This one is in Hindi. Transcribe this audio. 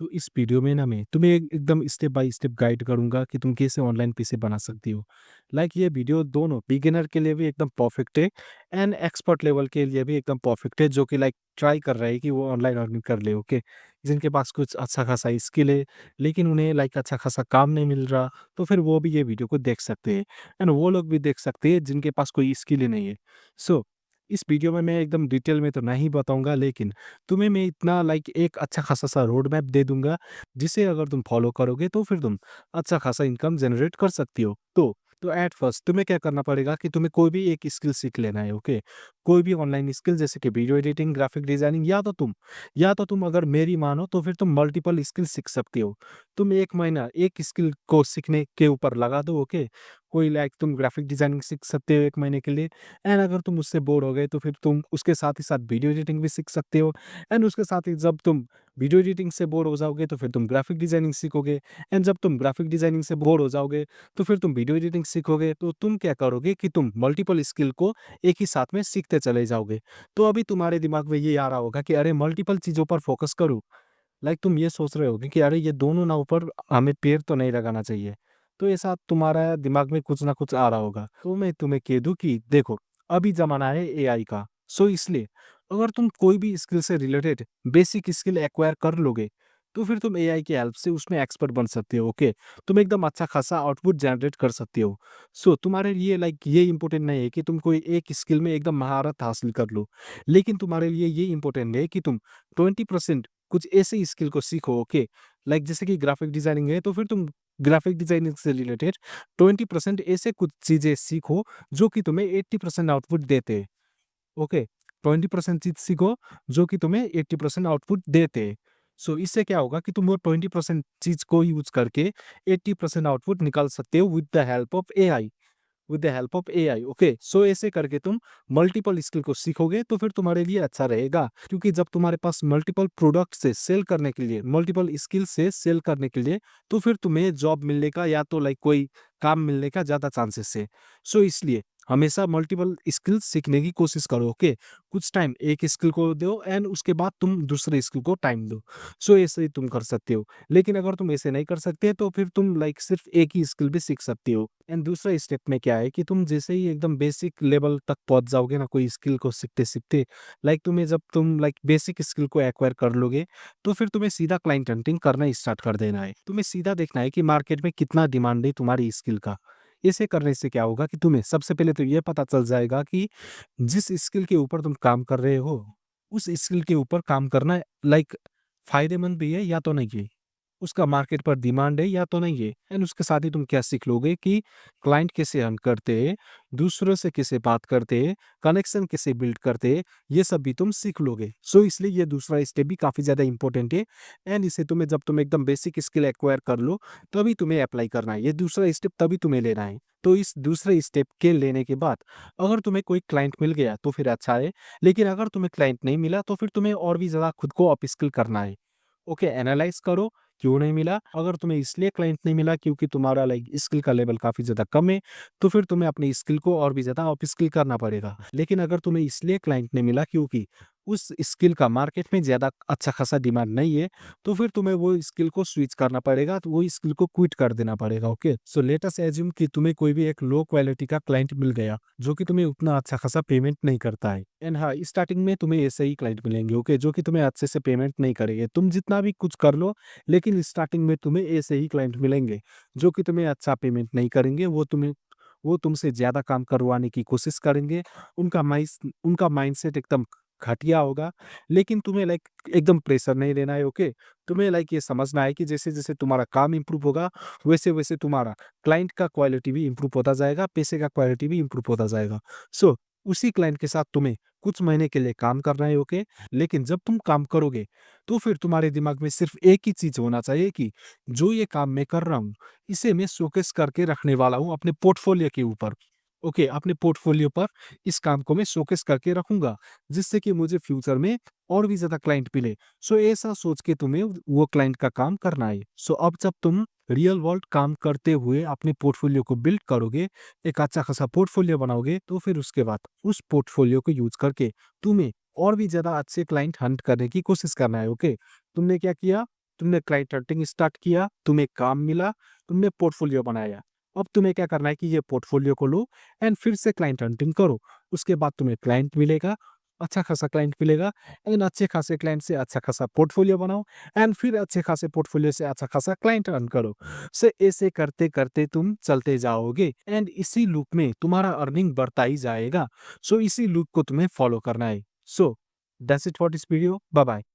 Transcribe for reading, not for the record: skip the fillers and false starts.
तो इस वीडियो में ना मैं तुम्हें एकदम स्टेप बाय स्टेप गाइड करूंगा कि तुम कैसे ऑनलाइन पीसी बना सकती हो। ये वीडियो दोनों बिगिनर के लिए भी एकदम परफेक्ट है एंड एक्सपर्ट लेवल के लिए भी एकदम परफेक्ट है, जो कि ट्राई कर रहे हैं कि वो ऑनलाइन अर्निंग कर ले। ओके, जिनके पास कुछ अच्छा खासा स्किल है लेकिन उन्हें अच्छा खासा काम नहीं मिल रहा, तो फिर वो भी ये वीडियो को देख सकते हैं। एंड वो लोग भी देख सकते हैं जिनके पास कोई स्किल ही नहीं है। सो इस वीडियो में मैं एकदम डिटेल में तो नहीं बताऊंगा, लेकिन तुम्हें मैं इतना एक अच्छा खासा सा रोड मैप दे दूंगा, जिसे अगर तुम फॉलो करोगे तो फिर तुम अच्छा खासा इनकम जनरेट कर सकती हो। तो एट फर्स्ट तुम्हें क्या करना पड़ेगा कि तुम्हें कोई भी एक स्किल सीख लेना है। ओके, कोई भी ऑनलाइन स्किल, जैसे कि वीडियो एडिटिंग, ग्राफिक डिजाइनिंग, या तो तुम अगर मेरी मानो तो फिर तुम मल्टीपल स्किल सीख सकती हो। तुम एक महीना एक स्किल को सीखने के ऊपर लगा दो। ओके, कोई तुम ग्राफिक डिजाइनिंग सीख सकते हो एक महीने के लिए, एंड अगर तुम उससे बोर हो गए तो फिर तुम उसके साथ ही साथ वीडियो एडिटिंग भी सीख सकते हो। एंड उसके साथ ही जब तुम वीडियो एडिटिंग से बोर हो जाओगे तो फिर तुम ग्राफिक डिजाइनिंग सीखोगे। एंड जब तुम ग्राफिक डिजाइनिंग से बोर हो जाओगे तो फिर तुम वीडियो एडिटिंग सीखोगे। तो तुम क्या करोगे कि तुम मल्टीपल स्किल को एक ही साथ में सीखते चले जाओगे। तो अभी तुम्हारे दिमाग में ये आ रहा होगा कि अरे मल्टीपल चीजों पर फोकस करूँ। तुम ये सोच रहे होगे कि अरे ये दोनों नाव पर हमें पैर तो नहीं लगाना चाहिए। तो ऐसा तुम्हारा दिमाग में कुछ ना कुछ आ रहा होगा। तो मैं तुम्हें कह दूं कि देखो, अभी जमाना है एआई का। सो इसलिए अगर तुम कोई भी स्किल से रिलेटेड बेसिक स्किल एक्वायर कर लोगे तो फिर तुम एआई की हेल्प से उसमें एक्सपर्ट बन सकते हो। ओके, तुम एकदम अच्छा खासा आउटपुट जनरेट कर सकते हो। सो तुम्हारे लिए ये इंपॉर्टेंट नहीं है कि तुम कोई एक स्किल में एकदम महारत हासिल कर लो, लेकिन तुम्हारे लिए ये इंपॉर्टेंट है कि तुम 20% कुछ ऐसे स्किल को सीखो। ओके, जैसे कि ग्राफिक डिजाइनिंग है तो फिर तुम ग्राफिक डिजाइनिंग से रिलेटेड 20% ऐसे कुछ चीजें सीखो जो कि तुम्हें 80% आउटपुट देते हैं। ओके, 20% चीज सीखो जो कि तुम्हें 80% आउटपुट देते हैं। सो इससे क्या होगा कि तुम वो 20% चीज को यूज करके 80% आउटपुट निकाल सकते हो with the help of AI. Okay, so ऐसे करके तुम मल्टीपल स्किल को सीखोगे तो फिर तुम्हारे लिए अच्छा रहेगा, क्योंकि जब तुम्हारे पास मल्टीपल प्रोडक्ट से सेल करने के लिए, मल्टीपल स्किल से सेल करने के लिए, तो फिर तुम्हें जॉब मिलने का या तो कोई काम मिलने का ज्यादा चांसेस है। सो इसलिए हमेशा मल्टीपल स्किल सीखने की कोशिश करो। ओके, कुछ टाइम एक स्किल को दो एंड उसके बाद तुम दूसरे स्किल को टाइम दो। सो ऐसे ही तुम कर सकते हो। लेकिन अगर तुम ऐसे नहीं कर सकते तो फिर तुम सिर्फ एक ही स्किल भी सीख सकते हो। एंड दूसरा स्टेप में क्या है कि तुम जैसे ही एकदम बेसिक लेवल तक पहुंच जाओगे ना कोई स्किल को सीखते सीखते, तुम्हें जब तुम बेसिक स्किल को एक्वायर कर लोगे तो फिर तुम्हें सीधा क्लाइंट हंटिंग करना स्टार्ट कर देना है। तुम्हें सीधा देखना है कि मार्केट में कितना डिमांड है तुम्हारी स्किल का। इसे करने से क्या होगा कि तुम्हें सबसे पहले तो ये पता चल जाएगा कि जिस स्किल के ऊपर तुम काम कर रहे हो, उस स्किल के ऊपर काम करना फायदेमंद भी है या तो नहीं है, उसका मार्केट पर डिमांड है या तो नहीं है। एंड उसके साथ ही तुम क्या सीख लोगे कि क्लाइंट कैसे अर्न करते हैं, दूसरों से कैसे बात करते हैं, कनेक्शन कैसे बिल्ड करते हैं, ये सब भी तुम सीख लोगे। सो इसलिए ये दूसरा स्टेप भी काफी ज्यादा इंपॉर्टेंट है। एंड इसे जब तुम एकदम बेसिक स्किल एक्वायर कर लो तभी तुम्हें अप्लाई करना है, ये दूसरा स्टेप तभी तुम्हें लेना है। तो इस दूसरे स्टेप के लेने के बाद अगर तुम्हें कोई क्लाइंट मिल गया तो फिर अच्छा है, लेकिन अगर तुम्हें क्लाइंट नहीं मिला तो फिर तुम्हें और भी ज्यादा खुद को अपस्किल करना है। ओके, एनालाइज करो क्यों नहीं मिला। अगर तुम्हें इसलिए क्लाइंट नहीं मिला क्योंकि तुम्हारा स्किल का लेवल काफी ज्यादा कम है, तो फिर तुम्हें अपनी स्किल को और भी ज्यादा अपस्किल करना पड़ेगा। लेकिन अगर तुम्हें इसलिए क्लाइंट नहीं मिला क्योंकि उस स्किल का मार्केट में ज्यादा अच्छा खासा डिमांड नहीं है, तो फिर तुम्हें वो स्किल को स्विच करना पड़ेगा, तो वो स्किल को क्विट कर देना पड़ेगा। Okay, so let us assume कि तुम्हें कोई भी एक लो क्वालिटी का क्लाइंट मिल गया जो कि तुम्हें उतना अच्छा खासा पेमेंट नहीं करता है। एंड हाँ, स्टार्टिंग में तुम्हें ऐसे ही क्लाइंट मिलेंगे। ओके, जो कि तुम्हें अच्छे से पेमेंट नहीं करेंगे, तुम जितना भी कुछ कर लो, लेकिन स्टार्टिंग में तुम्हें ऐसे ही क्लाइंट मिलेंगे जो कि तुम्हें अच्छा पेमेंट नहीं करेंगे। वो तुमसे ज्यादा काम करवाने की कोशिश करेंगे। उनका माइंडसेट एकदम घटिया होगा। लेकिन तुम्हें एकदम प्रेशर नहीं लेना है। ओके, तुम्हें ये समझना है कि जैसे जैसे तुम्हारा काम इंप्रूव होगा वैसे वैसे तुम्हारा क्लाइंट का क्वालिटी भी इंप्रूव होता जाएगा, पैसे का क्वालिटी भी इंप्रूव होता जाएगा। सो उसी क्लाइंट के साथ तुम्हें कुछ महीने के लिए काम करना है। ओके, लेकिन जब तुम काम करोगे तो फिर तुम्हारे दिमाग में सिर्फ एक ही चीज होना चाहिए कि जो ये काम मैं कर रहा हूँ इसे मैं शोकेस करके रखने वाला हूँ अपने पोर्टफोलियो के ऊपर। ओके, अपने पोर्टफोलियो पर इस काम को मैं शोकेस करके रखूंगा, जिससे कि मुझे फ्यूचर में और भी ज्यादा क्लाइंट मिले। सो ऐसा सोच के तुम्हें वो क्लाइंट का काम करना है। सो अब जब तुम रियल वर्ल्ड काम करते हुए अपने पोर्टफोलियो को बिल्ड करोगे, एक अच्छा खासा पोर्टफोलियो बनाओगे, तो फिर उसके बाद उस पोर्टफोलियो को यूज करके तुम्हें और भी ज्यादा अच्छे क्लाइंट हंट करने की कोशिश करना है। ओके, तुमने क्या किया तुमने क्लाइंट हंटिंग स्टार्ट किया, तुम्हें काम मिला, तुमने पोर्टफोलियो बनाया। अब तुम्हें क्या करना है कि ये पोर्टफोलियो को लो एंड फिर से क्लाइंट हंटिंग करो। उसके बाद तुम्हें क्लाइंट मिलेगा, अच्छा खासा क्लाइंट मिलेगा एंड अच्छे खासे क्लाइंट से अच्छा खासा पोर्टफोलियो बनाओ एंड फिर अच्छे खासे पोर्टफोलियो से अच्छा खासा क्लाइंट अर्न करो। सो ऐसे करते-करते तुम चलते जाओगे एंड इसी लूप में तुम्हारा अर्निंग बढ़ता ही जाएगा। सो इसी लूप को तुम्हें फॉलो करना है। So that's it for this video. Bye bye.